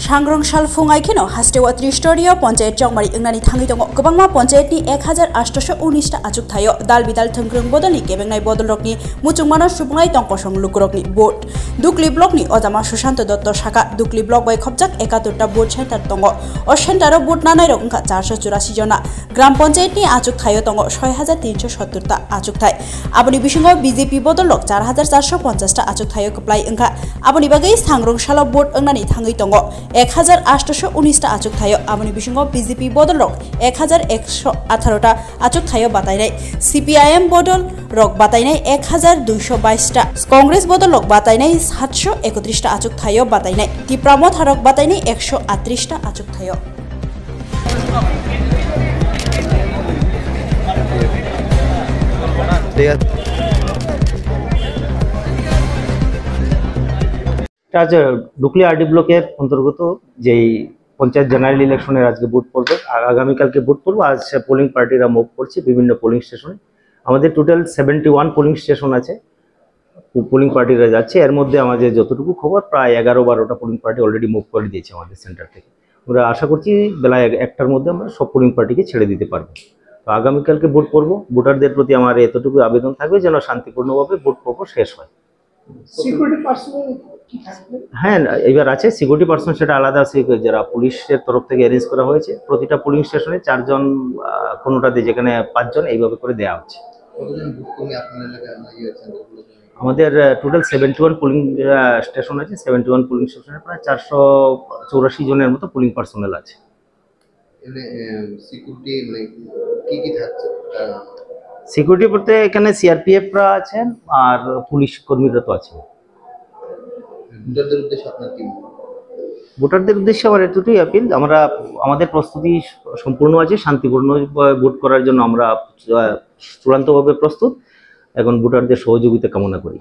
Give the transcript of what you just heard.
सांग्रंसाल फुंगाइखेनो हास्टेवा त्रिस्टोरिया पंचायत चौमारी इंगनानी थांगि दङ गोबांमा पंचायतनि 1819 टा आचुक थायो दाल बिदाल थंग्रं बदलनि केबेंनाय बदल रकनि मुचुंमानो सुबुंनाय तंकसं लुकुरकनि बोट दुकली ब्लकनि अजामा सुशांत दत्त शाखा दुकली ब्लक बाय खबजाक 71 टा बोट सेन्टार दङ अ सेन्टारो बोट नानाय रकंखा 484 जना ग्राम पंचायतनि आचुक थायो दङ 6370 टा आचुक थाय आबनि बिसिङाव बीजेपी बदल रक 4450 टा आचुक थायो कप्लाय इंखा आबनि बागै सांग्रंसाल बोट अंगनानी थांगि दङ 1819 टा आचुक थायो आबनि बिसिङाव बीजेपी बदल रक 1118 टा आचुक थायो बातायनाय सीपीआईएम बदल रक बातायनाय 1222 टा कांग्रेस बदल रक बातायनाय 731 टा आचुक थायो बातायनाय तिप्रामो थारक बातायनाय 138 टा आचुक थायो डुकली आरडी ब्लॉकेर अंतर्गत जे पंचायत जनरल इलेक्शনের আজকে ভোট পড়বে আর আগামী কালকে ভোট পড়বে আজ পোলিং পার্টিরা মুভ করছে বিভিন্ন পোলিং স্টেশনে আমাদের টোটাল 71 পোলিং স্টেশন আছে পোলিং পার্টিরা যাচ্ছে এর মধ্যে আমাদের যতটুকু খবর প্রায় 11-12টা পোলিং পার্টি অলরেডি মুভ করে দিয়েছে আমাদের সেন্টার থেকে আমরা আশা করছি বেলা 1টার মধ্যে আমরা সব পোলিং পার্টিকে ছেড়ে দিতে পারবো তো আগামী কালকে ভোট পড়ব ভোটারদের প্রতি আমার এতটুকু আবেদন থাকবে যেন শান্তিপূর্ণভাবে ভোট পর্ব শেষ হয় সিকিউরিটি পার্সোনাল হ্যাঁ এবার আছে সিকিউরিটি পার্সন সেটা আলাদা আছে যারা পুলিশের তরফ থেকে অ্যারেঞ্জ করা হয়েছে প্রতিটা পোলিং স্টেশনে 4 জন কোনোটাতে যেখানে 5 জন এইভাবে করে দেওয়া হচ্ছে আমাদের টোটাল 71 পোলিং স্টেশন আছে 71 পোলিং স্টেশনে প্রায় 484 জনের মতো পোলিং পার্সোনাল আছে সিকিউরিটি মানে কি থাকছে সিকিউরিটি বলতে এখানে সিআরপিএফরা আছেন আর পুলিশ কর্মীরা তো আছেন ভোটারদের উদ্দেশ্যে আমার এতটুকুই আপিল আমরা আমাদের প্রস্তুতি সম্পূর্ণ আছে শান্তিপূর্ণ ভোট করার জন্য আমরা চূড়ান্তভাবে প্রস্তুত এখন ভোটারদের সহযোগিতা কামনা করি